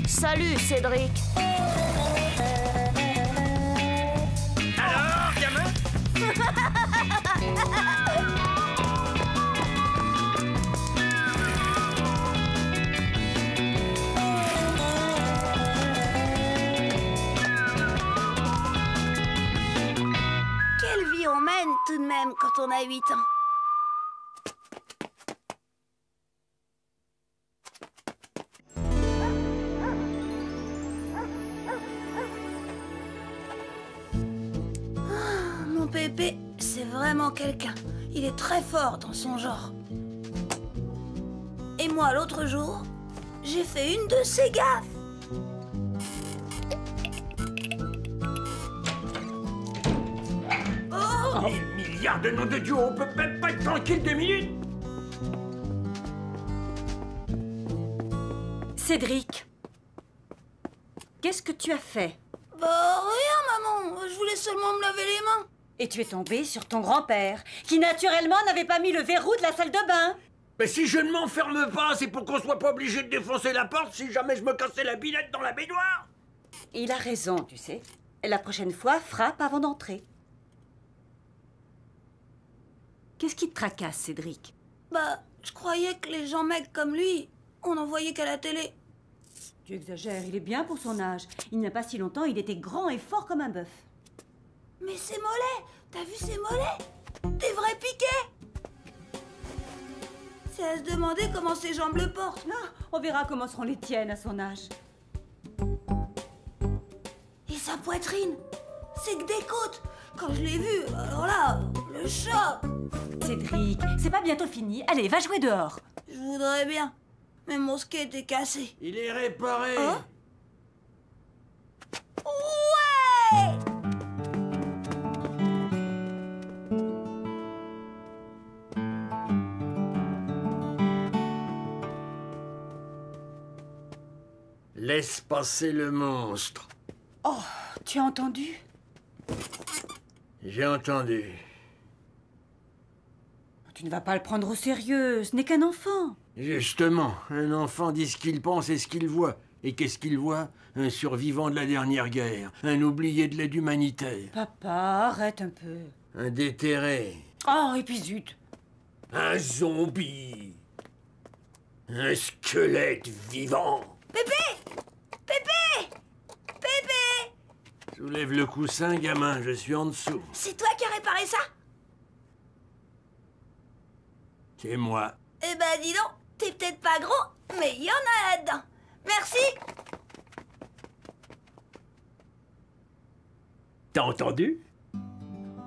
Salut, Cédric. Alors, gamin? Quelle vie on mène tout de même quand on a 8 ans. Mon Pépé, c'est vraiment quelqu'un. Il est très fort dans son genre. Et moi, l'autre jour, j'ai fait une de ses gaffes. Oh! Des milliards de noms de Dieu, on peut même pas être tranquille 2 minutes. Cédric, qu'est-ce que tu as fait? Bah rien, maman. Je voulais seulement me laver les mains. Et tu es tombé sur ton grand-père, qui naturellement n'avait pas mis le verrou de la salle de bain. Mais si je ne m'enferme pas, c'est pour qu'on soit pas obligé de défoncer la porte si jamais je me cassais la billette dans la baignoire. Il a raison, tu sais. La prochaine fois, frappe avant d'entrer. Qu'est-ce qui te tracasse, Cédric? Bah, je croyais que les gens mecs comme lui, on n'en voyait qu'à la télé. Tu exagères, il est bien pour son âge. Il n'y a pas si longtemps, il était grand et fort comme un bœuf. Mais ses mollets, t'as vu ses mollets? Des vrais piquets. C'est à se demander comment ses jambes le portent. Ah, on verra comment seront les tiennes à son âge. Et sa poitrine, c'est que des côtes. Quand je l'ai vu, alors là, le choc. Cédric, c'est pas bientôt fini. Allez, va jouer dehors. Je voudrais bien, mais mon skate est cassé. Il est réparé. Hein? Ouais! Laisse passer le monstre. Oh, tu as entendu? J'ai entendu. Tu ne vas pas le prendre au sérieux, ce n'est qu'un enfant. Justement, un enfant dit ce qu'il pense et ce qu'il voit. Et qu'est-ce qu'il voit? Un survivant de la dernière guerre, un oublié de l'aide humanitaire, Papa, arrête un peu. un déterré, Oh, et puis zut. un zombie, un squelette vivant. Pépé! Pépé! Pépé! Soulève le coussin, gamin, je suis en dessous. C'est toi qui as réparé ça? C'est moi. Eh ben dis donc, t'es peut-être pas gros, mais il y en a là-dedans. Merci. T'as entendu?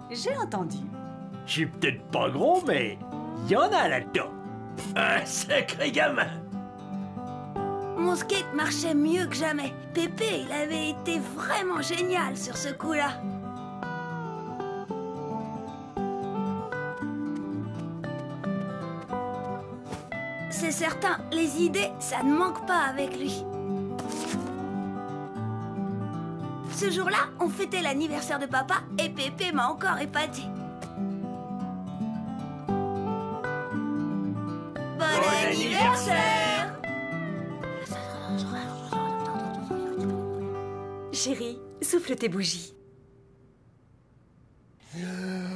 J'ai entendu. Je suis peut-être pas gros, mais il y en a là-dedans. Un sacré gamin. Mon skate marchait mieux que jamais. Pépé, il avait été vraiment génial sur ce coup-là. C'est certain, les idées, ça ne manque pas avec lui. Ce jour-là, on fêtait l'anniversaire de papa et Pépé m'a encore épaté. Bon anniversaire! Chérie, souffle tes bougies.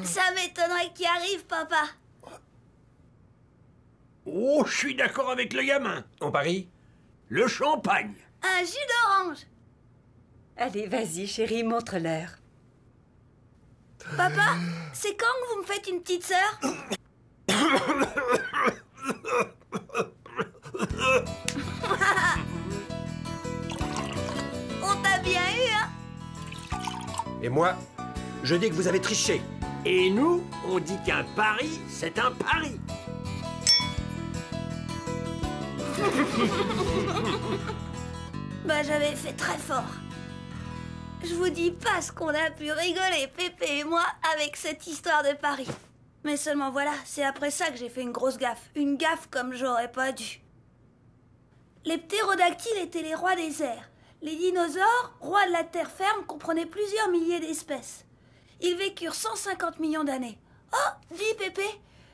Ça m'étonnerait qu'il arrive, papa. Oh, je suis d'accord avec le gamin. On parie? Le champagne. Un jus d'orange. Allez, vas-y, chérie, montre-leur. Papa, c'est quand que vous me faites une petite sœur? On t'a bien eu, hein? Et moi, je dis que vous avez triché. Et nous, on dit qu'un pari, c'est un pari. Bah, j'avais fait très fort. Je vous dis pas ce qu'on a pu rigoler, Pépé et moi, avec cette histoire de Paris. Mais seulement voilà, c'est après ça que j'ai fait une grosse gaffe. Une gaffe comme j'aurais pas dû. Les ptérodactyles étaient les rois des airs. Les dinosaures, rois de la terre ferme, comprenaient plusieurs milliers d'espèces. Ils vécurent 150 millions d'années. Oh, dis Pépé,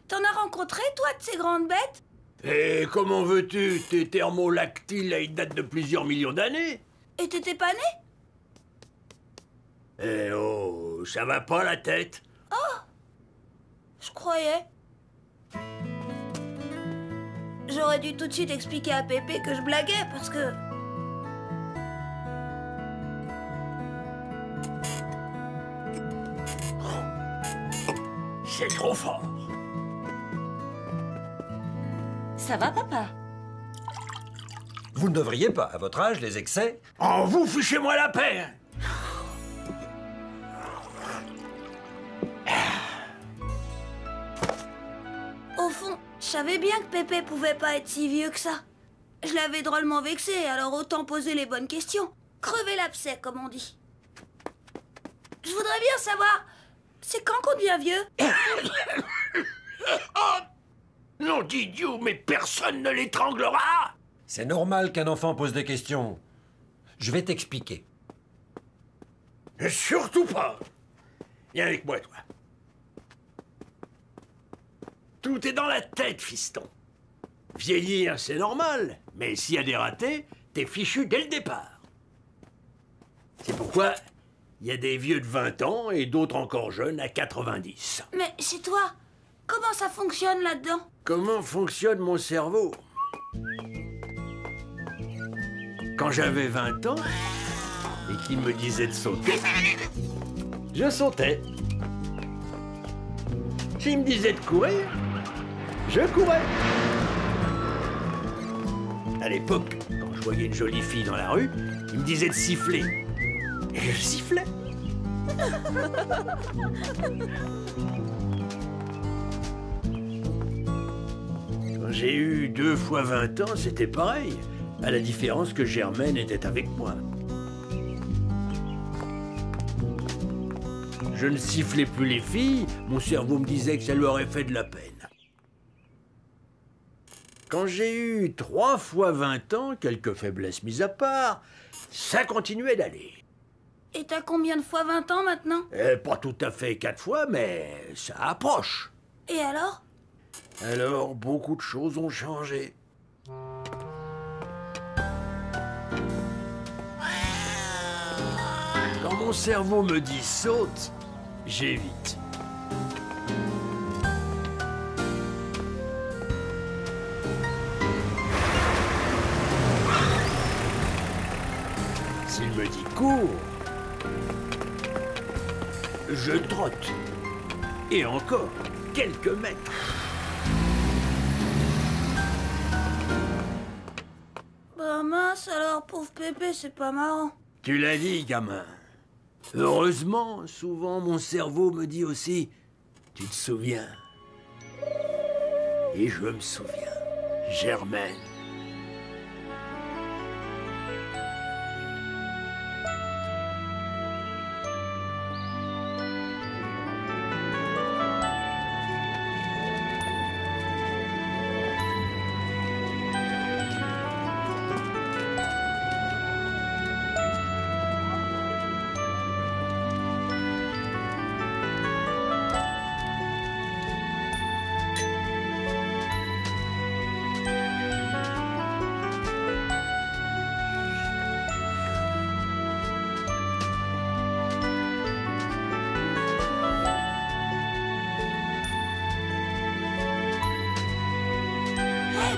t'en as rencontré, toi, de ces grandes bêtes? Et comment veux-tu? Tes thermolactyles, ils datent de plusieurs millions d'années. Et t'étais pas né? Eh oh, ça va pas la tête? Je croyais. J'aurais dû tout de suite expliquer à Pépé que je blaguais parce que... C'est trop fort. Ça va, papa? Vous ne devriez pas, à votre âge, les excès. Oh, vous fichez-moi la paix! Au fond, je savais bien que Pépé pouvait pas être si vieux que ça. Je l'avais drôlement vexé, alors autant poser les bonnes questions. Crever l'abcès, comme on dit. Je voudrais bien savoir, c'est quand qu'on devient vieux? Non d'idiot, mais personne ne l'étranglera! C'est normal qu'un enfant pose des questions. Je vais t'expliquer. Surtout pas! Viens avec moi, toi. Tout est dans la tête, fiston. Vieillir, c'est normal, mais s'il y a des ratés, t'es fichu dès le départ. C'est pourquoi il y a des vieux de 20 ans et d'autres encore jeunes à 90. Mais c'est toi. Comment ça fonctionne là-dedans? Comment fonctionne mon cerveau? Quand j'avais 20 ans et qu'il me disait de sauter, je sautais. S'il me disait de courir, je courais. À l'époque, quand je voyais une jolie fille dans la rue, il me disait de siffler. Et je sifflais. Quand j'ai eu 2 fois 20 ans, c'était pareil, à la différence que Germaine était avec moi. Je ne sifflais plus les filles, mon cerveau me disait que ça lui aurait fait de la peine. Quand j'ai eu 3 fois 20 ans, quelques faiblesses mises à part, ça continuait d'aller. Et t'as combien de fois 20 ans maintenant? Pas tout à fait 4 fois, mais ça approche. Et alors? Alors, beaucoup de choses ont changé. Quand mon cerveau me dit saute, j'évite. S'il me dit cours, je trotte. Et encore quelques mètres. Bah mince alors, pauvre Pépé, c'est pas marrant. Tu l'as dit, gamin. Heureusement, souvent mon cerveau me dit aussi « Tu te souviens ?» Et je me souviens. Germaine.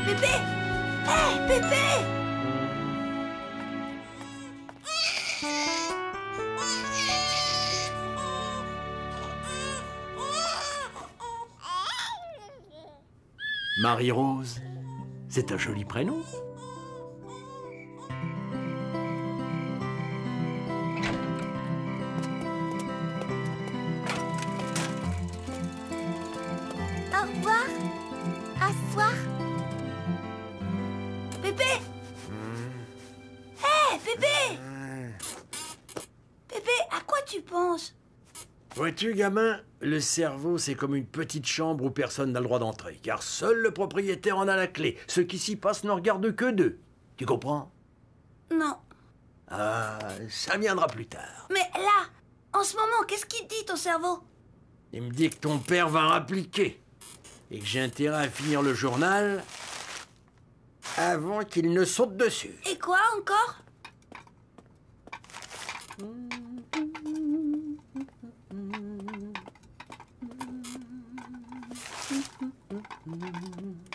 Pépé! Hé, Pépé! Marie-Rose, c'est un joli prénom. Au revoir. À ce soir. Pépé! Hé, Pépé! Pépé, à quoi tu penses? Vois-tu, gamin, le cerveau, c'est comme une petite chambre où personne n'a le droit d'entrer, car seul le propriétaire en a la clé. Ceux qui s'y passent ne regardent que d'eux. Tu comprends? Non. Ah, ça viendra plus tard. Mais là, en ce moment, qu'est-ce qu'il te dit, ton cerveau? Il me dit que ton père va rappliquer, et que j'ai intérêt à finir le journal avant qu'il ne saute dessus. Et quoi encore?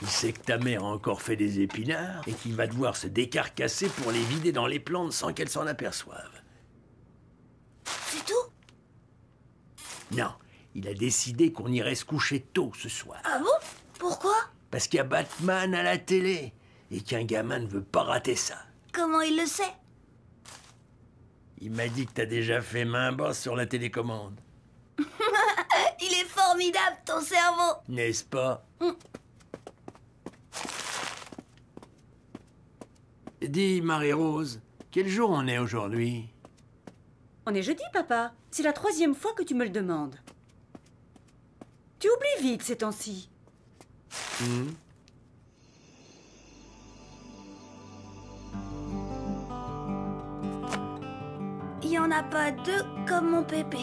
Il sait que ta mère a encore fait des épinards et qu'il va devoir se décarcasser pour les vider dans les plantes sans qu'elle s'en aperçoive. C'est tout? Non, il a décidé qu'on irait se coucher tôt ce soir. Ah bon? Pourquoi? Parce qu'il y a Batman à la télé et qu'un gamin ne veut pas rater ça. Comment il le sait? Il m'a dit que t'as déjà fait main basse sur la télécommande. Il est formidable, ton cerveau. N'est-ce pas? Dis, Marie-Rose, quel jour on est aujourd'hui? On est jeudi, papa. C'est la 3e fois que tu me le demandes. Tu oublies vite ces temps-ci. Il n'y en a pas deux comme mon pépé.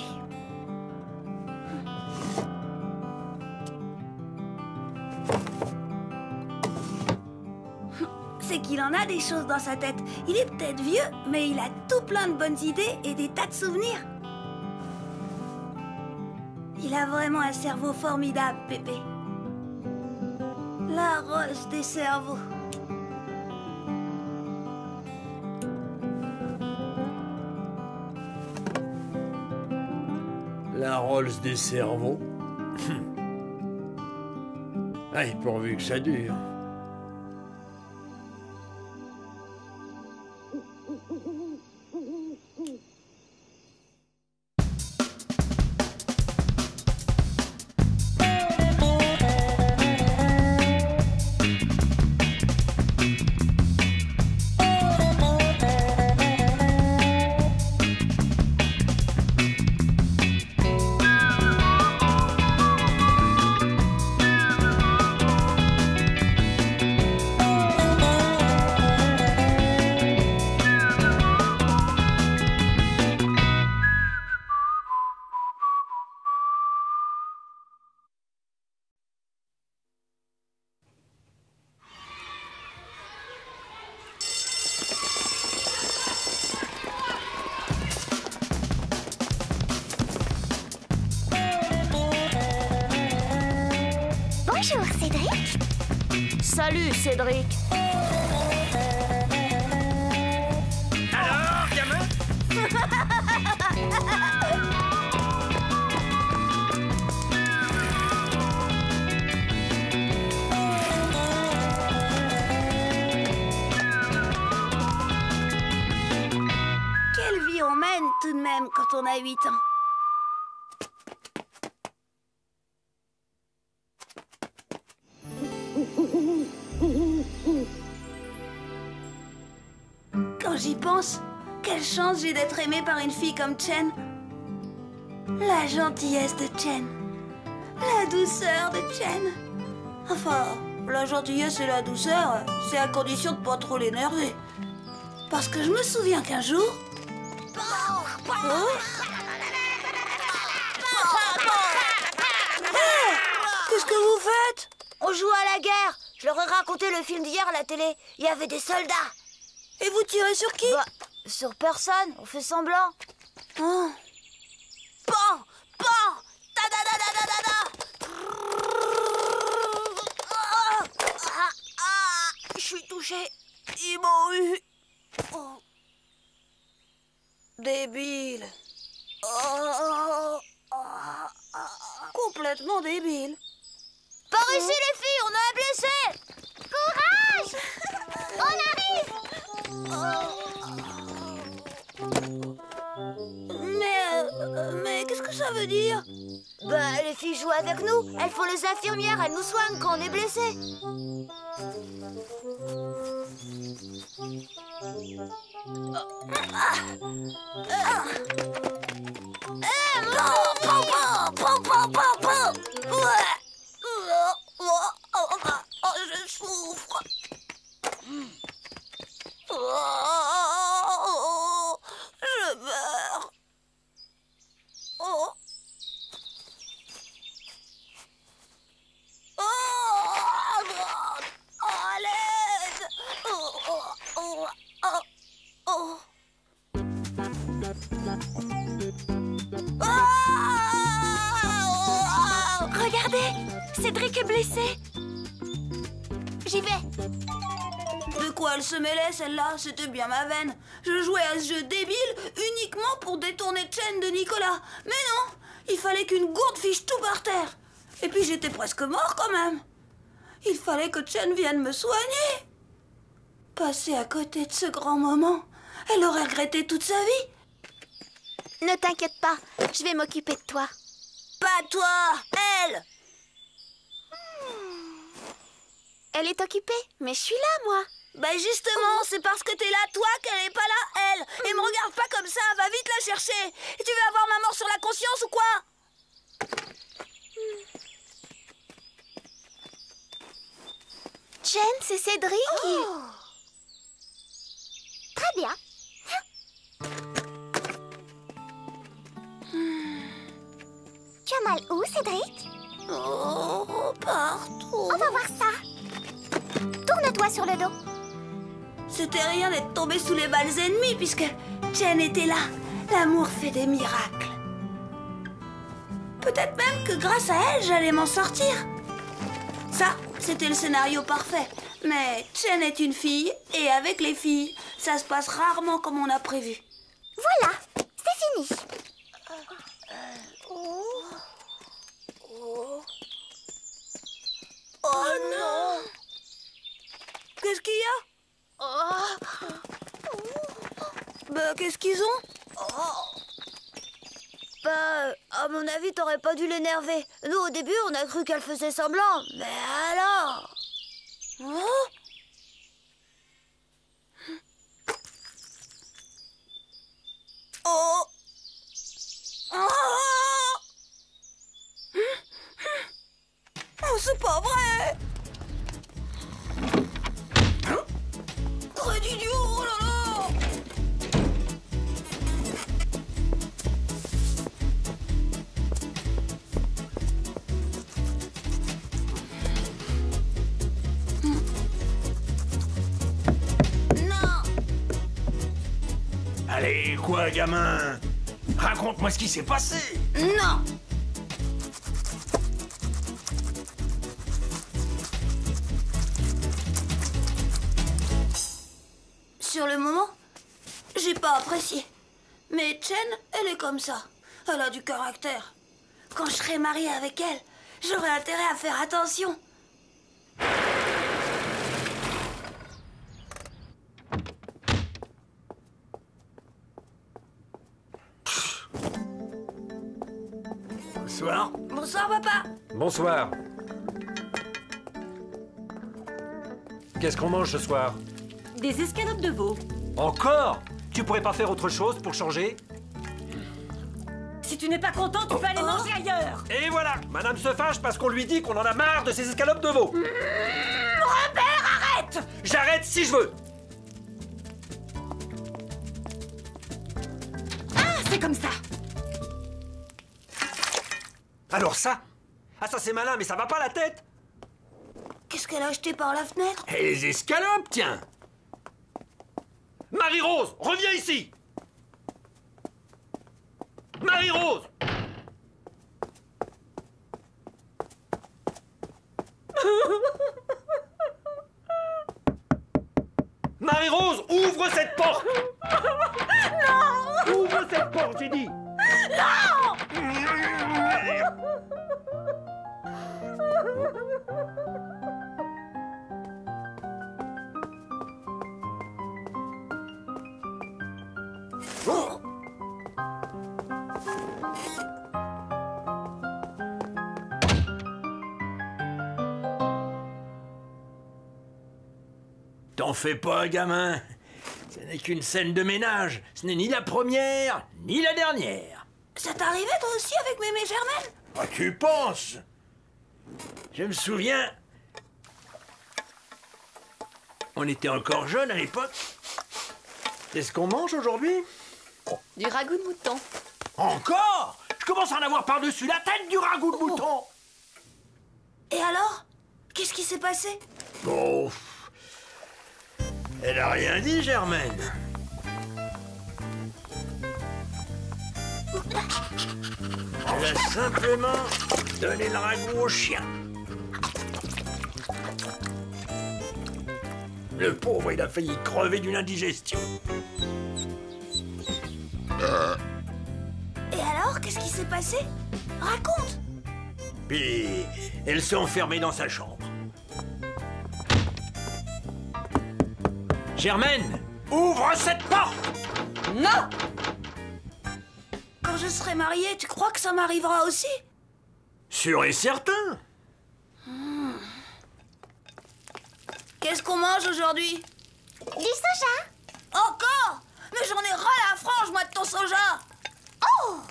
C'est qu'il en a des choses dans sa tête. Il est peut-être vieux, mais il a tout plein de bonnes idées et des tas de souvenirs. Il a vraiment un cerveau formidable, Pépé. La rose des cerveaux. La Rolls des cerveaux. Allez, pourvu que ça dure. Bonjour, Cédric. Salut, Cédric. Alors, gamin? Quelle vie on mène tout de même quand on a 8 ans. Quand j'y pense, quelle chance j'ai d'être aimée par une fille comme Chen. La gentillesse de Chen. La douceur de Chen. Enfin, la gentillesse et la douceur, c'est à condition de pas trop l'énerver. Parce que je me souviens qu'un jour... Oh, qu'est-ce que vous faites? On joue à la guerre. Je leur ai raconté le film d'hier à la télé. Il y avait des soldats. Et vous tirez sur qui? Bah, sur personne. On fait semblant. Oh. Pan! Pan! Ta da da da da da da! Je suis touchée. Ils m'ont eu. Oh. Débile. Complètement débile. Par ici, les filles, on a un blessé. Courage! On arrive! Mais qu'est-ce que ça veut dire? Bah, les filles jouent avec nous. Elles font les infirmières. Elles nous soignent quand on est blessé. Je souffre. Je meurs. Oh. À l'aide. Oh. Oh. Regardez, Cédric est blessé. J'y vais. De quoi elle se mêlait, celle-là? C'était bien ma veine. Je jouais à ce jeu débile uniquement pour détourner Chen de Nicolas. Mais non, il fallait qu'une gourde fiche tout par terre. Et puis j'étais presque mort quand même. Il fallait que Chen vienne me soigner. Passer à côté de ce grand moment, elle aurait regretté toute sa vie. Ne t'inquiète pas, je vais m'occuper de toi. Pas toi, elle. Elle est occupée, mais je suis là, moi. Ben justement, c'est parce que t'es là, toi, qu'elle est pas là, elle. Et me regarde pas comme ça, va vite la chercher. Et tu veux avoir ma mort sur la conscience ou quoi? Jen, c'est Cédric. Très bien. Tu as mal où, Cédric? Oh, partout. On va voir ça. Tourne-toi sur le dos. C'était rien d'être tombé sous les balles ennemies puisque Chen était là. L'amour fait des miracles. Peut-être même que grâce à elle, j'allais m'en sortir. Ça, c'était le scénario parfait. Mais Chen est une fille et avec les filles, ça se passe rarement comme on a prévu. Voilà, c'est fini. Oh non! Qu'est-ce qu'il y a? Bah, qu'est-ce qu'ils ont? Bah, à mon avis, t'aurais pas dû l'énerver. Nous, au début, on a cru qu'elle faisait semblant. Mais alors? Oh? Oh! Oh! Oh, c'est pas vrai! Très d'idiot, oh là là! Non! Allez, quoi, gamin? Raconte-moi ce qui s'est passé. Non! Sur le moment, j'ai pas apprécié. Mais Chen, elle est comme ça. Elle a du caractère. Quand je serai mariée avec elle, j'aurai intérêt à faire attention. Bonsoir. Bonsoir, papa. Bonsoir. Qu'est-ce qu'on mange ce soir? Des escalopes de veau. Encore? Tu pourrais pas faire autre chose pour changer? Si tu n'es pas content, tu peux aller manger ailleurs. Et voilà! Madame se fâche parce qu'on lui dit qu'on en a marre de ces escalopes de veau. Robert, arrête! J'arrête si je veux! Ah, c'est comme ça. Alors ça? Ah ça c'est malin, mais ça va pas la tête! Qu'est-ce qu'elle a acheté par la fenêtre? Et les escalopes, tiens. Marie-Rose, reviens ici! Marie-Rose! Marie-Rose, ouvre cette porte! Non! Ouvre cette porte, j'ai dit! Non! T'en fais pas, gamin. Ce n'est qu'une scène de ménage. Ce n'est ni la première, ni la dernière. Ça t'arrivait toi aussi avec mémé Germaine? Ah, tu penses? Je me souviens. On était encore jeunes à l'époque. C'est ce qu'on mange aujourd'hui? Du ragoût de mouton. Encore? Je commence à en avoir par-dessus la tête du ragoût de mouton. Et alors? Qu'est-ce qui s'est passé? Bon. Elle a rien dit, Germaine. Elle a simplement donné le ragoût au chien. Le pauvre, il a failli crever d'une indigestion. Et alors, qu'est-ce qui s'est passé? Raconte. Puis, elle s'est enfermée dans sa chambre. Germaine, ouvre cette porte! Non! Quand je serai mariée, tu crois que ça m'arrivera aussi? Sûr et certain. Qu'est-ce qu'on mange aujourd'hui? Du soja. Encore? Mais j'en ai ras la frange, moi, de ton soja! Oh!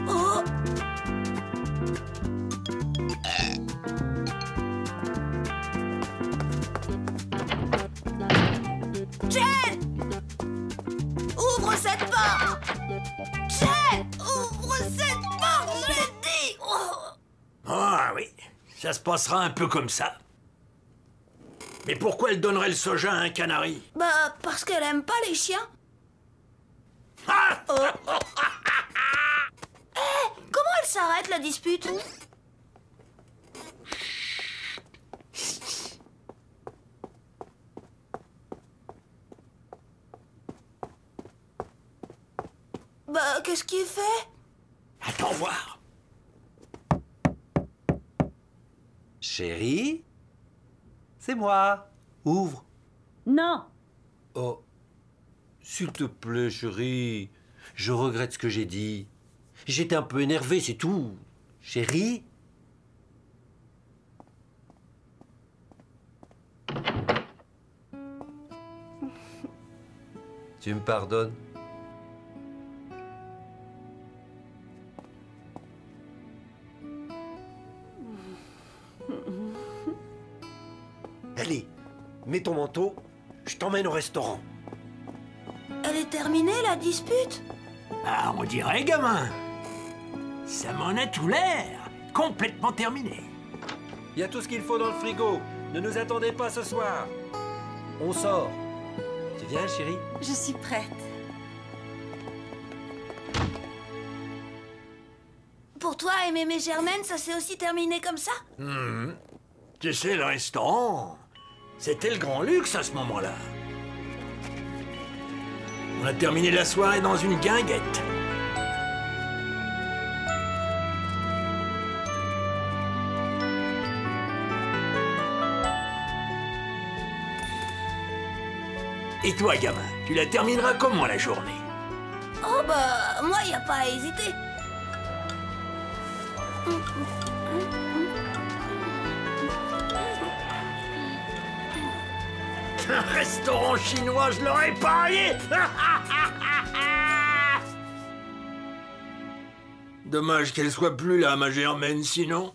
Oh! Jen! Ouvre cette porte! Jen! Ouvre cette porte, je l'ai dit! Oh! Ah oui, ça se passera un peu comme ça. Mais pourquoi elle donnerait le soja à un canari? Bah, parce qu'elle aime pas les chiens. Ah! Comment elle s'arrête, la dispute? Bah, qu'est-ce qu'il fait? Attends voir. Chérie? C'est moi. Ouvre. Non! Oh. S'il te plaît, chérie. Je regrette ce que j'ai dit. J'étais un peu énervé, c'est tout. Chérie? Tu me pardonnes? Allez, mets ton manteau, je t'emmène au restaurant. Elle est terminée, la dispute? Ah, on dirait, gamin. Ça m'en a tout l'air. Complètement terminé. Il y a tout ce qu'il faut dans le frigo. Ne nous attendez pas ce soir. On sort. Tu viens, chérie? Je suis prête. Pour toi et mémé Germaine, ça s'est aussi terminé comme ça? Tu sais, le restaurant, c'était le grand luxe à ce moment-là. On a terminé la soirée dans une guinguette. Et toi, gamin, tu la termineras comment la journée? Oh bah, moi, y a pas à hésiter. Un restaurant chinois, je l'aurais parié. Dommage qu'elle soit plus là, ma Germaine, sinon.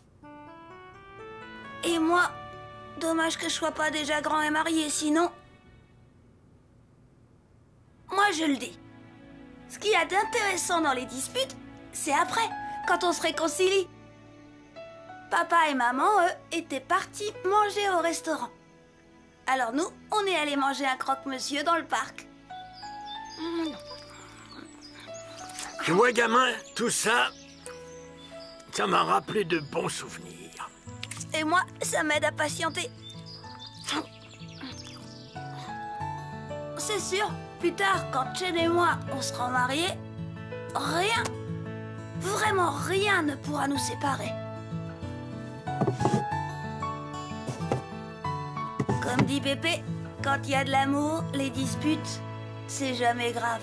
Et moi, dommage que je sois pas déjà grand et marié, sinon... Moi, je le dis. Ce qu'il y a d'intéressant dans les disputes, c'est après, quand on se réconcilie. Papa et maman, eux, étaient partis manger au restaurant. Alors nous, on est allés manger un croque-monsieur dans le parc. Tu vois, gamin, tout ça, ça m'a rappelé de bons souvenirs. Et moi, ça m'aide à patienter. C'est sûr, plus tard, quand Chen et moi, on sera mariés, rien, vraiment rien ne pourra nous séparer. Comme dit Pépé, quand il y a de l'amour, les disputes, c'est jamais grave.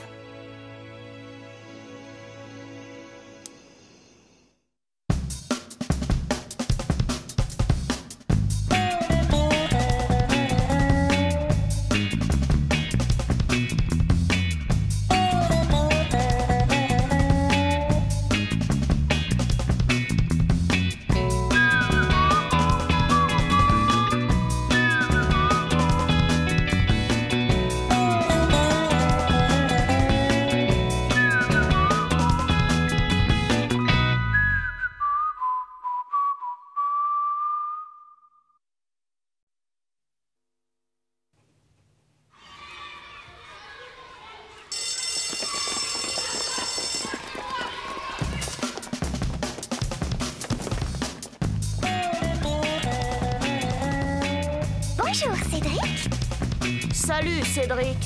Salut, Cédric.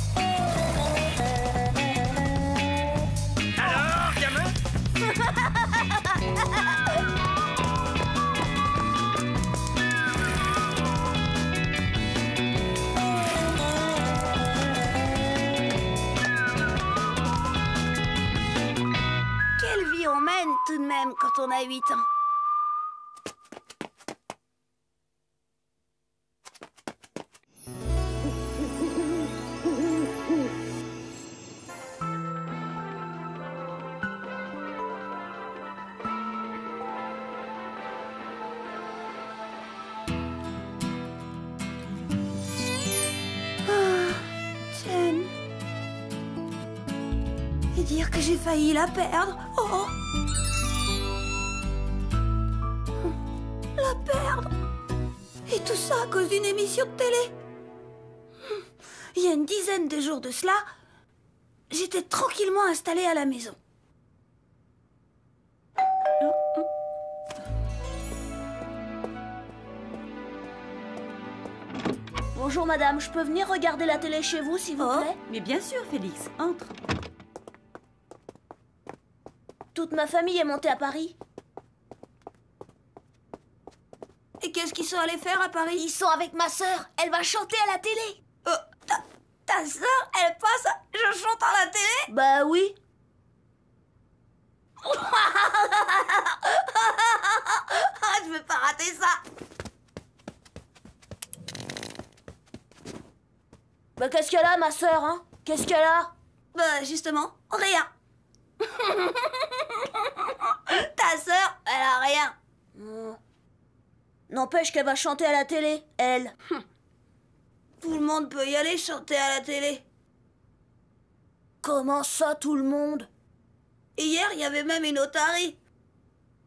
Alors, gamin? Quelle vie on mène tout de même quand on a 8 ans. Jen. Et dire que j'ai failli la perdre. Oh. La perdre. Et tout ça à cause d'une émission de télé. Il y a une dizaine de jours de cela, j'étais tranquillement installée à la maison. Bonjour madame, je peux venir regarder la télé chez vous s'il vous plaît? Mais bien sûr, Félix, entre. Toute ma famille est montée à Paris. Et qu'est-ce qu'ils sont allés faire à Paris? Ils sont avec ma sœur, elle va chanter à la télé. Ta sœur, elle passe, je chante à la télé? Bah oui. Je veux pas rater ça. Bah qu'est-ce qu'elle a ma sœur, hein? Qu'est-ce qu'elle a? Bah justement, rien. Ta sœur, elle a rien. N'empêche qu'elle va chanter à la télé, elle. Tout le monde peut y aller chanter à la télé. Comment ça, tout le monde? Et hier, il y avait même une otarie.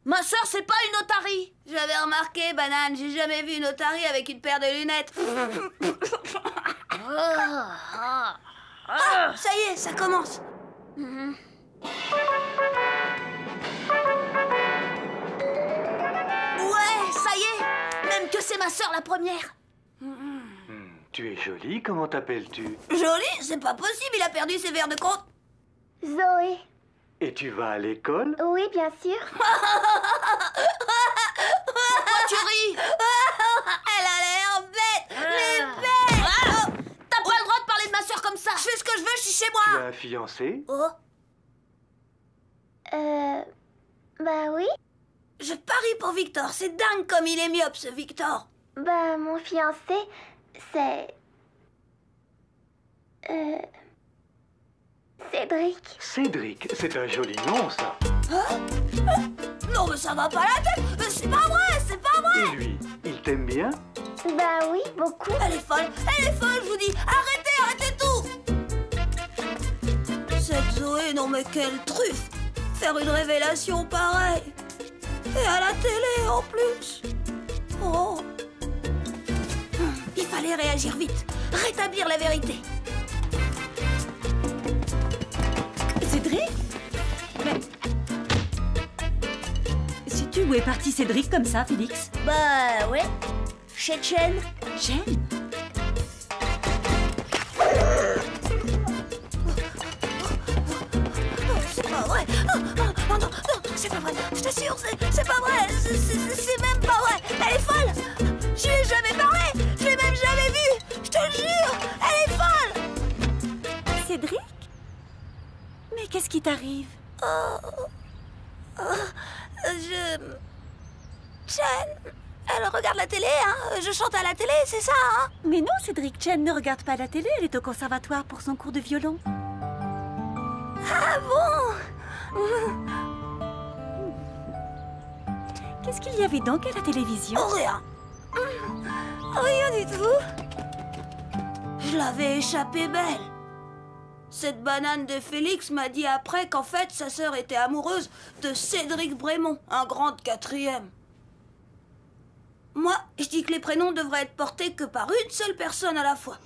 Ma sœur, c'est pas une otarie. J'avais remarqué, Banane, j'ai jamais vu une otarie avec une paire de lunettes. Ah, ça y est, ça commence. Ouais, ça y est. Même que c'est ma sœur la première. Tu es jolie, comment t'appelles-tu? Joli, c'est pas possible, il a perdu ses verres de compte. Zoé. Et tu vas à l'école? Oui, bien sûr. Pourquoi tu ris? Elle a l'air bête, mais bête. T'as pas le droit de parler de ma sœur comme ça. Je fais ce que je veux, je suis chez Tu moi. as un fiancé? Oh. Bah oui. Je parie pour Victor, c'est dingue comme il est myope, ce Victor. Bah, mon fiancé, c'est... Cédric. Cédric, c'est un joli nom, ça. Non, mais ça va pas la tête. C'est pas vrai, c'est pas vrai. Et lui, il t'aime bien? Bah oui, beaucoup. Elle est folle, je vous dis. Arrêtez tout. Cette Zoé, non mais quelle truffe. Faire une révélation pareille. Et à la télé en plus. Oh. Il fallait réagir vite. Rétablir la vérité. Cédric? Mais... Sais-tu où est parti Cédric comme ça, Félix? Bah ouais. Chez Chen. Jen? C'est pas vrai. Non, c'est pas vrai. Je t'assure, c'est pas vrai. C'est même pas vrai. Elle est folle. Je lui ai jamais parlé. Je l'ai même jamais vue. Je te le jure. Elle est folle. Cédric? Mais qu'est-ce qui t'arrive? Chen, elle regarde la télé, hein. Je chante à la télé, c'est ça, hein. Mais non, Cédric, Jen ne regarde pas la télé, elle est au conservatoire pour son cours de violon. Ah bon? Qu'est-ce qu'il y avait donc à la télévision? Oh, rien. Rien du tout. Je l'avais échappé belle. Cette banane de Félix m'a dit après qu'en fait, sa sœur était amoureuse de Cédric Brémond, un grand de 4e. Moi, je dis que les prénoms devraient être portés que par une seule personne à la fois.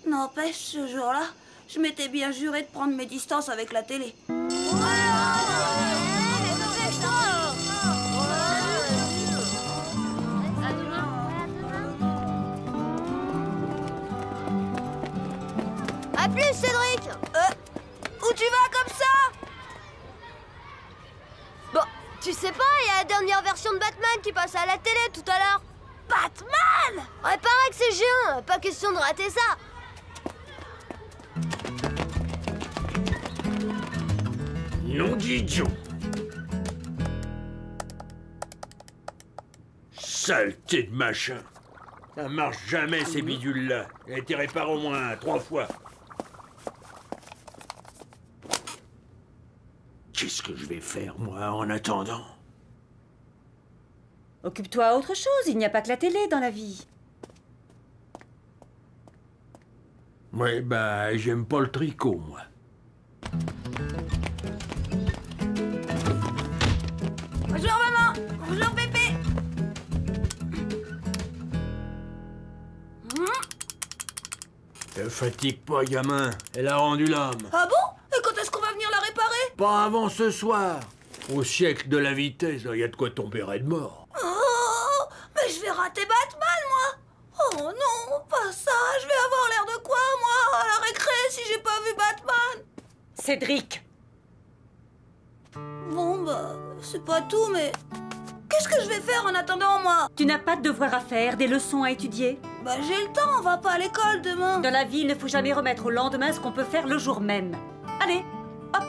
N'empêche, ce jour-là, je m'étais bien juré de prendre mes distances avec la télé. plus, Cédric! Où tu vas comme ça? Bon, tu sais pas, il y a la dernière version de Batman qui passe à la télé tout à l'heure. Batman! Ouais, paraît que c'est géant, pas question de rater ça. Non d'idiot. Saleté de machin. Ça marche jamais, ces bidules-là. Il a été réparé au moins 3 fois. Qu'est-ce que je vais faire, moi, en attendant? Occupe-toi à autre chose, il n'y a pas que la télé dans la vie. Ouais, bah, j'aime pas le tricot, moi. Bonjour maman! Bonjour Pépé! Te fatigue pas, gamin. Elle a rendu l'âme. Ah bon? Et quand est-ce qu'on va venir la réparer? Pas avant ce soir. Au siècle de la vitesse, il y a de quoi tomber raide mort. Oh! Mais je vais rater Batman, moi! Oh non, pas ça! Je vais avoir l'air de quoi, moi, à la récré, si j'ai pas vu Batman? Cédric! Bon, bah, c'est pas tout, mais... Qu'est-ce que je vais faire en attendant, moi? Tu n'as pas de devoirs à faire, des leçons à étudier. Bah, j'ai le temps, on va pas à l'école demain. Dans la vie, il ne faut jamais remettre au lendemain ce qu'on peut faire le jour même. Allez, hop!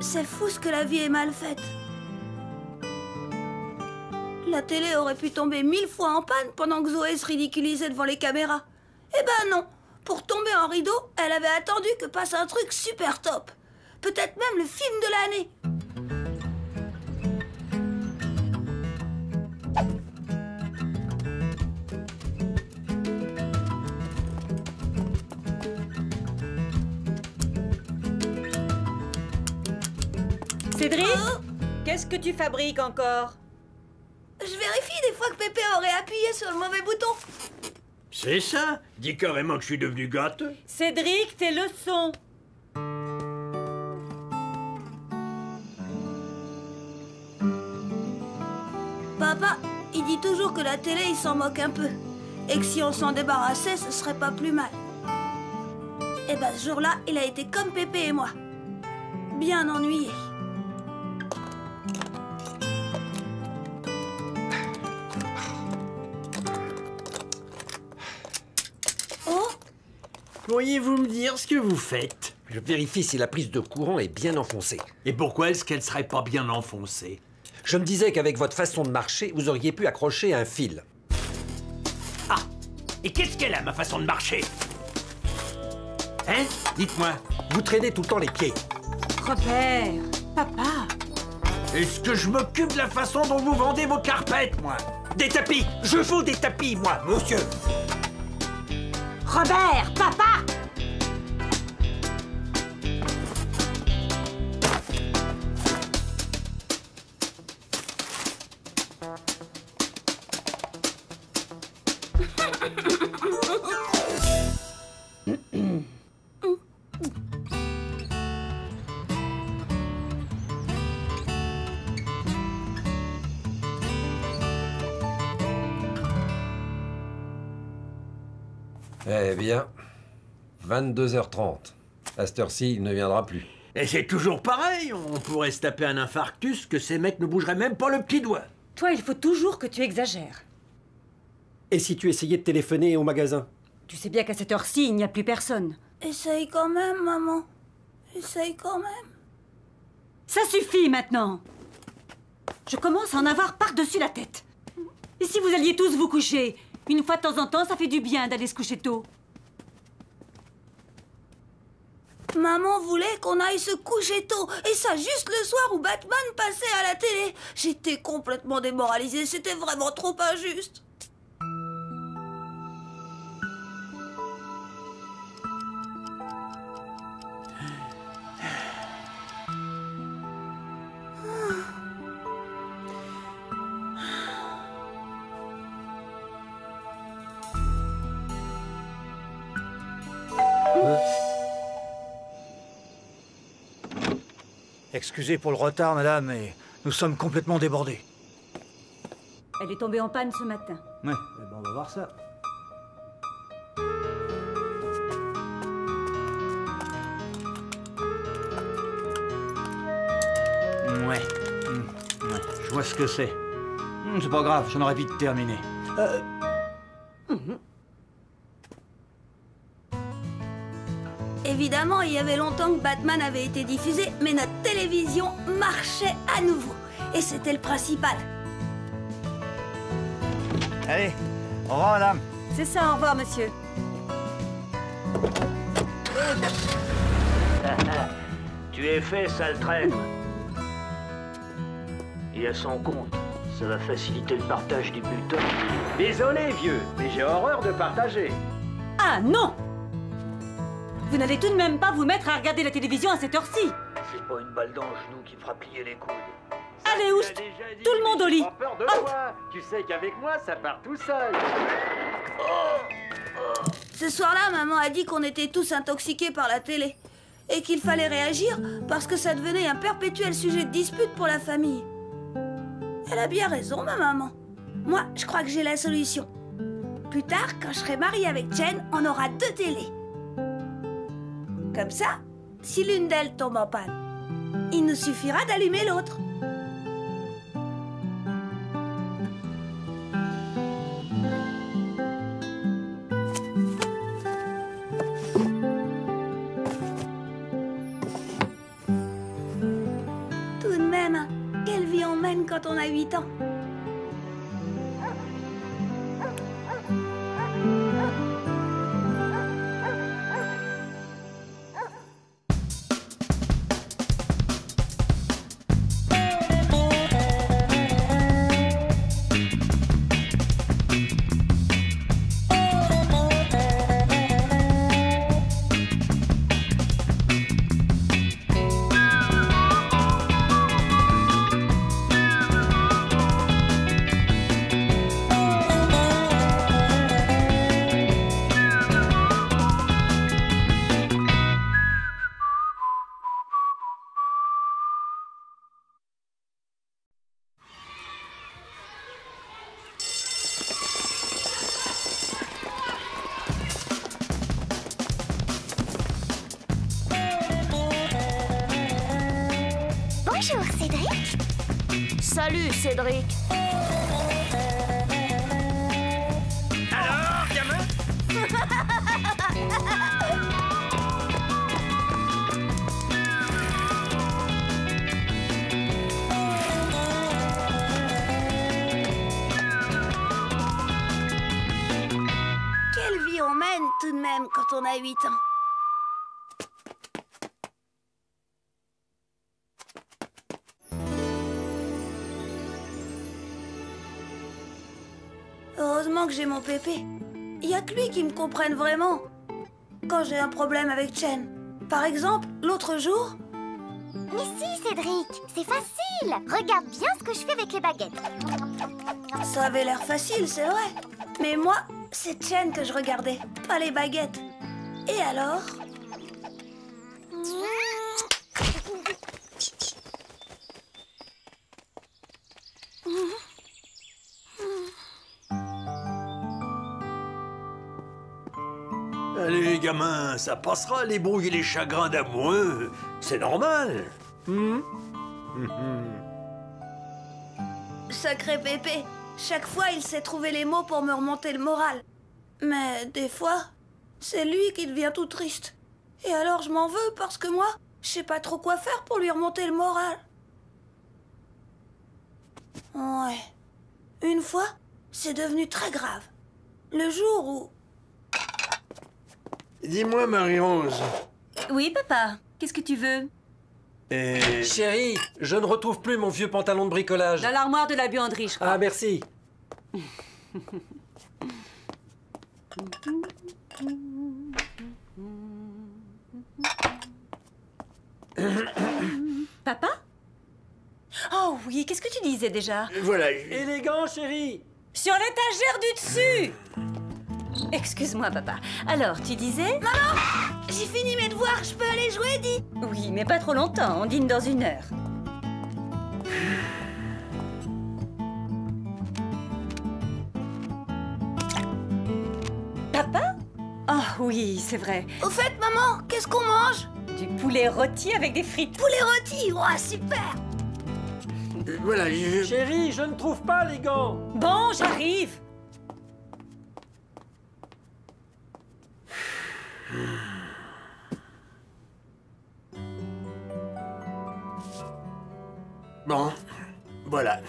C'est fou ce que la vie est mal faite. La télé aurait pu tomber 1000 fois en panne pendant que Zoé se ridiculisait devant les caméras. Eh ben non. Pour tomber en rideau, elle avait attendu que passe un truc super top. Peut-être même le film de l'année. Cédric, qu'est-ce que tu fabriques encore? Je vérifie des fois que Pépé aurait appuyé sur le mauvais bouton. C'est ça? Dis carrément que je suis devenu gâteux. Cédric, tes leçons. Papa, il dit toujours que la télé, il s'en moque un peu. Et que si on s'en débarrassait, ce serait pas plus mal. Et ben ce jour-là, il a été comme Pépé et moi. Bien ennuyé. Oh! Pourriez-vous me dire ce que vous faites? Je vérifie si la prise de courant est bien enfoncée. Et pourquoi est-ce qu'elle serait pas bien enfoncée? Je me disais qu'avec votre façon de marcher, vous auriez pu accrocher un fil. Ah! Et qu'est-ce qu'elle a, ma façon de marcher? Hein? Dites-moi. Vous traînez tout le temps les pieds. Robert, papa. Est-ce que je m'occupe de la façon dont vous vendez vos carpettes, moi? Des tapis! Je vends des tapis, moi, monsieur! Robert, papa. Eh bien, 22h30. À cette heure-ci, il ne viendra plus. Et c'est toujours pareil, on pourrait se taper un infarctus que ces mecs ne bougeraient même pas le petit doigt. Toi, il faut toujours que tu exagères. Et si tu essayais de téléphoner au magasin? Tu sais bien qu'à cette heure-ci, il n'y a plus personne. Essaye quand même, maman. Essaye quand même. Ça suffit maintenant. Je commence à en avoir par-dessus la tête. Et si vous alliez tous vous coucher? Une fois de temps en temps, ça fait du bien d'aller se coucher tôt. Maman voulait qu'on aille se coucher tôt. Et ça juste le soir où Batman passait à la télé. J'étais complètement démoralisée. C'était vraiment trop injuste. Excusez pour le retard, madame, mais nous sommes complètement débordés. Elle est tombée en panne ce matin. Ouais, on va voir ça. Ouais. Je vois ce que c'est. C'est pas grave, j'en aurais vite terminé. Évidemment, il y avait longtemps que Batman avait été diffusé, mais notre télévision marchait à nouveau. Et c'était le principal. Allez, au revoir, madame. C'est ça, au revoir, monsieur. Tu es fait, sale traître. Et à son compte, ça va faciliter le partage du bulletin. Désolé, vieux, mais j'ai horreur de partager. Ah non! Vous n'allez tout de même pas vous mettre à regarder la télévision à cette heure-ci. C'est pas une balle dans le genou qui me fera plier les coudes. Allez, oust! Tout le monde au lit! Pas peur de toi. Tu sais qu'avec moi, ça part tout seul. Ce soir-là, maman a dit qu'on était tous intoxiqués par la télé. Et qu'il fallait réagir parce que ça devenait un perpétuel sujet de dispute pour la famille. Elle a bien raison, ma maman. Moi, je crois que j'ai la solution. Plus tard, quand je serai mariée avec Chen, on aura 2 télés. Comme ça, si l'une d'elles tombe en panne, il nous suffira d'allumer l'autre. Tout de même, quelle vie on mène quand on a 8 ans. Bonjour, Cédric. Salut, Cédric. Alors, gamin? Quelle vie on mène tout de même quand on a 8 ans. Heureusement que j'ai mon pépé. Il y a que lui qui me comprenne vraiment. Quand j'ai un problème avec Chen. Par exemple, l'autre jour... Mais si, Cédric, c'est facile. Regarde bien ce que je fais avec les baguettes. Ça avait l'air facile, c'est vrai. Mais moi, c'est Chen que je regardais, pas les baguettes. Et alors? Allez, gamin, ça passera les brouilles et les chagrins d'amoureux. C'est normal. Sacré pépé. Chaque fois, il sait trouver les mots pour me remonter le moral. Mais des fois, c'est lui qui devient tout triste. Et alors, je m'en veux parce que moi, je sais pas trop quoi faire pour lui remonter le moral. Ouais. Une fois, c'est devenu très grave. Le jour où... Dis-moi, Marie-Rose. Oui, papa. Qu'est-ce que tu veux? Chérie, je ne retrouve plus mon vieux pantalon de bricolage. Dans l'armoire de la buanderie, je crois. Ah, merci. Papa? Oh oui, qu'est-ce que tu disais déjà? Voilà. Élégant, chérie. Sur l'étagère du dessus! Excuse-moi, papa. Alors, tu disais? Maman! J'ai fini mes devoirs, je peux aller jouer, dis? Oui, mais pas trop longtemps, on dîne dans 1 heure. Papa? Oh oui, c'est vrai. Au fait, maman, qu'est-ce qu'on mange? Du poulet rôti avec des frites. Poulet rôti, oh super! Voilà, Chérie, je ne trouve pas les gants. Bon, j'arrive. Bon, voilà.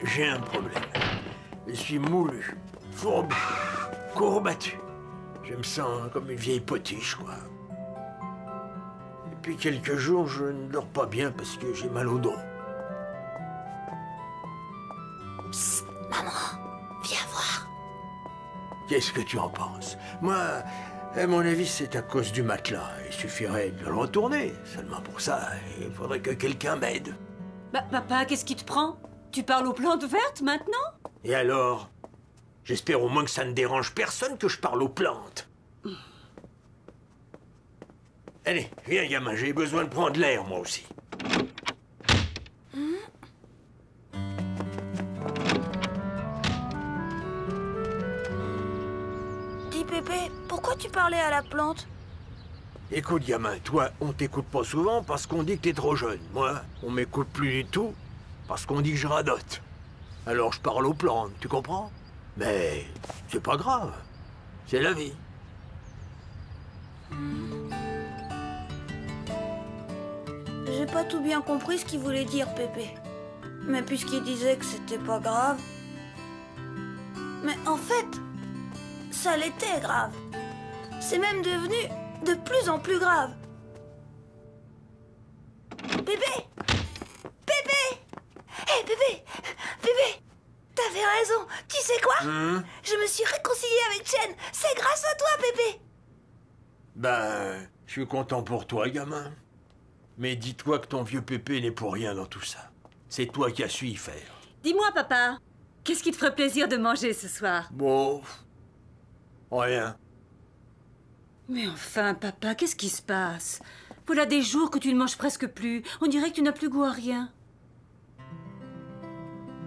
J'ai un problème. Je suis moulu, fourbu, courbattu. Je me sens comme une vieille potiche, quoi. Depuis quelques jours, je ne dors pas bien parce que j'ai mal au dos. Psst, maman, viens voir. Qu'est-ce que tu en penses? Moi, à mon avis, c'est à cause du matelas. Il suffirait de le retourner. Seulement pour ça, il faudrait que quelqu'un m'aide. Bah, papa, qu'est-ce qui te prend? Tu parles aux plantes vertes maintenant? Et alors? J'espère au moins que ça ne dérange personne que je parle aux plantes. Allez, viens, gamin, j'ai besoin de prendre l'air, moi aussi. Dis, Pépé, pourquoi tu parlais à la plante? Écoute, gamin, toi, on t'écoute pas souvent parce qu'on dit que t'es trop jeune. Moi, on m'écoute plus du tout parce qu'on dit que je radote. Alors je parle aux plantes, tu comprends? Mais c'est pas grave. C'est la vie. J'ai pas tout bien compris ce qu'il voulait dire, Pépé. Mais puisqu'il disait que c'était pas grave... Mais en fait, ça l'était grave. C'est même devenu de plus en plus grave. Pépé! Pépé! Hé, Pépé! Pépé! T'avais raison. Tu sais quoi? Je me suis réconciliée avec Chen. C'est grâce à toi, Pépé. Ben, je suis content pour toi, gamin. Mais dis-toi que ton vieux Pépé n'est pour rien dans tout ça. C'est toi qui as su y faire. Dis-moi, papa, qu'est-ce qui te ferait plaisir de manger ce soir? Bon, rien. Mais enfin, papa, qu'est-ce qui se passe? Voilà des jours que tu ne manges presque plus. On dirait que tu n'as plus goût à rien.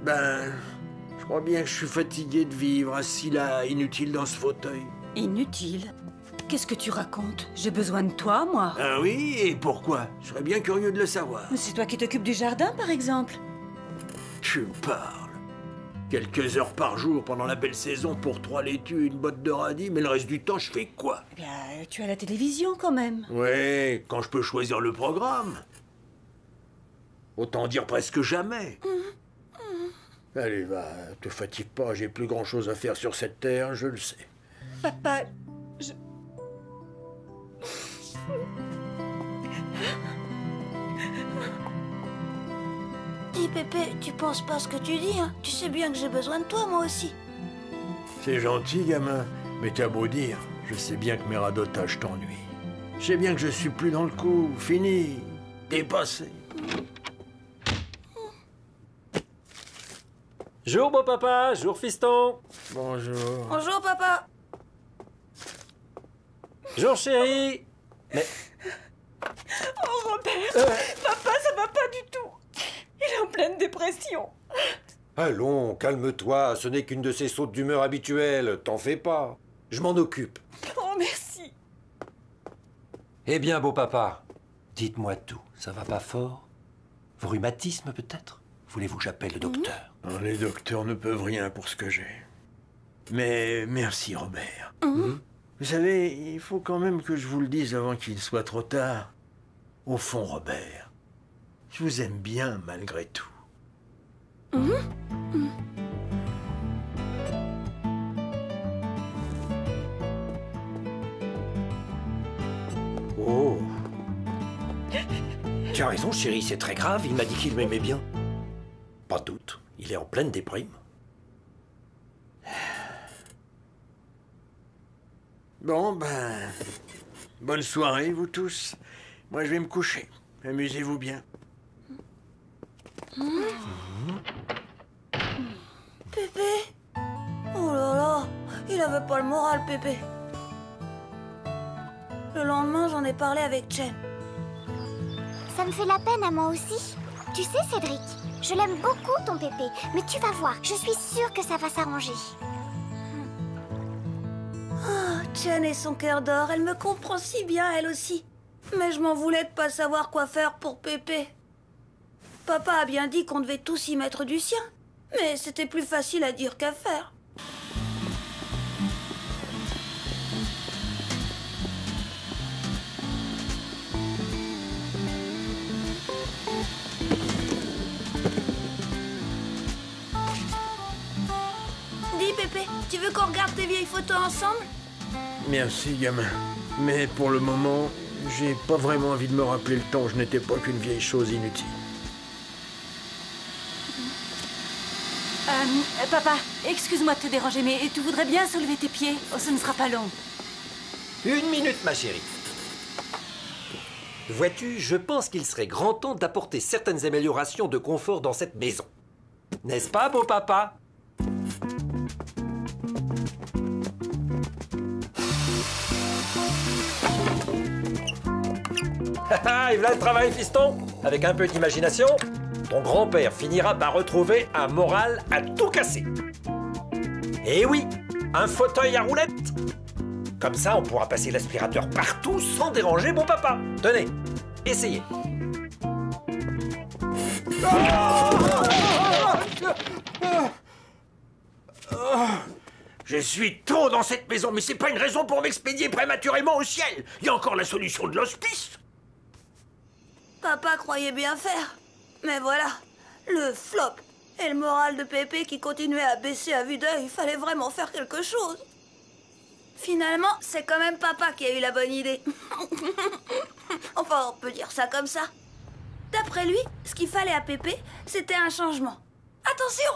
Ben, je crois bien que je suis fatigué de vivre assis là, inutile dans ce fauteuil. Inutile? Qu'est-ce que tu racontes? J'ai besoin de toi, moi. Ah oui? Et pourquoi? Je serais bien curieux de le savoir. C'est toi qui t'occupes du jardin, par exemple. Tu parles. Quelques heures par jour pendant la belle saison pour 3 laitues et une botte de radis, mais le reste du temps, je fais quoi? Eh bien, tu as la télévision, quand même. Ouais, quand je peux choisir le programme. Autant dire presque jamais. Allez, va, te fatigue pas, j'ai plus grand-chose à faire sur cette terre, je le sais. Papa, Dis, Pépé, tu penses pas ce que tu dis, hein? Tu sais bien que j'ai besoin de toi, moi aussi. C'est gentil, gamin, mais t'as beau dire, je sais bien que mes radotages t'ennuient. Je sais bien que je suis plus dans le coup, fini, dépassé. Jour, beau papa, jour, fiston. Bonjour. Bonjour, papa. Jour, chérie. Mais... Oh, Robert, papa, ça va pas du tout. Il est en pleine dépression. Allons, calme-toi, ce n'est qu'une de ces sautes d'humeur habituelles, t'en fais pas. Je m'en occupe. Oh, merci. Eh bien, beau papa, dites-moi tout, ça va pas fort? Vos rhumatismes, peut-être? Voulez-vous que j'appelle le docteur? Non, les docteurs ne peuvent rien pour ce que j'ai. Mais merci, Robert. Vous savez, il faut quand même que je vous le dise avant qu'il soit trop tard. Au fond, Robert, je vous aime bien malgré tout. Oh. Tu as raison, chérie, c'est très grave, il m'a dit qu'il m'aimait bien. Pas de doute, il est en pleine déprime. Bon, ben... bonne soirée, vous tous. Moi, je vais me coucher. Amusez-vous bien. Pépé? Oh là là, il avait pas le moral, Pépé. Le lendemain, j'en ai parlé avec Chen. Ça me fait la peine à moi aussi. Tu sais, Cédric, je l'aime beaucoup, ton Pépé. Mais tu vas voir, je suis sûre que ça va s'arranger. Oh, Chen et son cœur d'or, elle me comprend si bien, elle aussi. Mais je m'en voulais de pas savoir quoi faire pour Pépé. Papa a bien dit qu'on devait tous y mettre du sien. Mais c'était plus facile à dire qu'à faire. Dis Pépé, tu veux qu'on regarde tes vieilles photos ensemble? Merci, gamin. Mais pour le moment, j'ai pas vraiment envie de me rappeler le temps où je n'étais pas qu'une vieille chose inutile. Papa, excuse-moi de te déranger, mais tu voudrais bien soulever tes pieds? Oh, ce ne sera pas long. 1 minute, ma chérie. Vois-tu, je pense qu'il serait grand temps d'apporter certaines améliorations de confort dans cette maison. N'est-ce pas, beau papa? Et voilà le travail, fiston. Avec un peu d'imagination, ton grand-père finira par retrouver un moral à tout casser. Et oui, un fauteuil à roulettes. Comme ça, on pourra passer l'aspirateur partout sans déranger mon papa. Tenez, essayez. Je suis trop dans cette maison, mais c'est pas une raison pour m'expédier prématurément au ciel. Il y a encore la solution de l'hospice. Papa croyait bien faire. Mais voilà, le flop et le moral de Pépé qui continuait à baisser à vue d'œil, il fallait vraiment faire quelque chose. Finalement, c'est quand même Papa qui a eu la bonne idée. Enfin, on peut dire ça comme ça. D'après lui, ce qu'il fallait à Pépé, c'était un changement. Attention,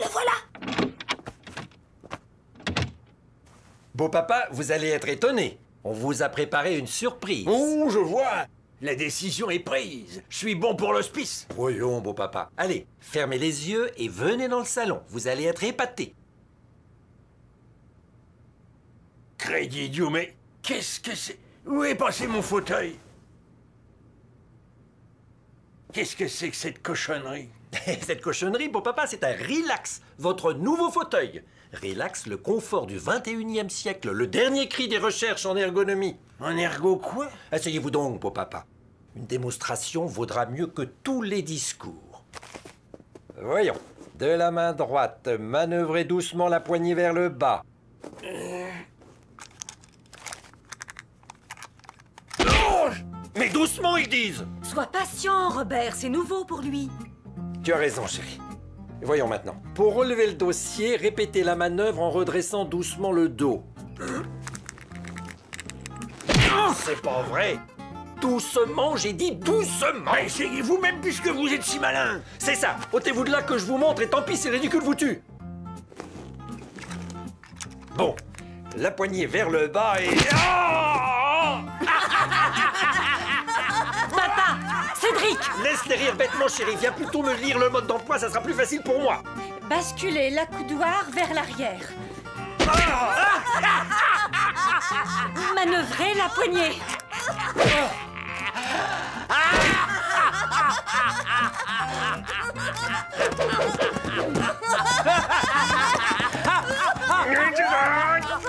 le voilà. Beau papa, vous allez être étonné. On vous a préparé une surprise. Oh, je vois. La décision est prise. Je suis bon pour l'hospice. Voyons, beau papa. Allez, fermez les yeux et venez dans le salon. Vous allez être épaté. Crédit idiot, mais qu'est-ce que c'est? Où est passé mon fauteuil? Qu'est-ce que c'est que cette cochonnerie? Cette cochonnerie, beau papa, c'est un Relax, votre nouveau fauteuil. Relax, le confort du 21e siècle, le dernier cri des recherches en ergonomie. En ergo quoi? Asseyez-vous donc, beau papa. Une démonstration vaudra mieux que tous les discours. Voyons. De la main droite, manœuvrez doucement la poignée vers le bas. Oh, mais doucement, ils disent! Sois patient, Robert, c'est nouveau pour lui. Tu as raison, chérie. Voyons maintenant. Pour relever le dossier, répétez la manœuvre en redressant doucement le dos. C'est pas vrai. Doucement, j'ai dit doucement. Essayez-vous même puisque vous êtes si malin. C'est ça. Ôtez-vous de là que je vous montre et tant pis, c'est ridicule vous tue. Bon, la poignée vers le bas et... Papa, Cédric! Laisse les rires bêtement, chérie. Viens plutôt me lire le mode d'emploi, ça sera plus facile pour moi. Basculez l'accoudoir vers l'arrière. Manœuvrez la poignée.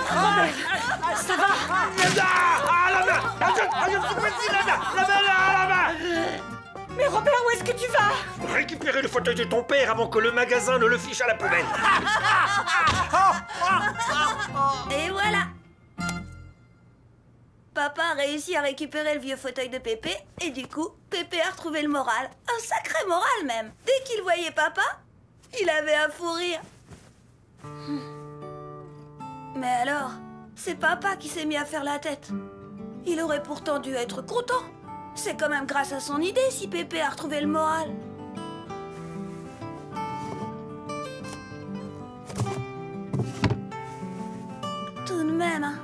Robert, ça va? Mais Robert, où est-ce que tu vas? Récupérer le fauteuil de ton père avant que le magasin ne le fiche à la poubelle. Et voilà. Papa a réussi à récupérer le vieux fauteuil de Pépé et du coup, Pépé a retrouvé le moral. Un sacré moral même. Dès qu'il voyait Papa, il avait un fou rire. Mais alors, c'est Papa qui s'est mis à faire la tête. Il aurait pourtant dû être content. C'est quand même grâce à son idée si Pépé a retrouvé le moral. Tout de même, hein.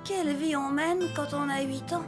Quelle vie on mène quand on a 8 ans.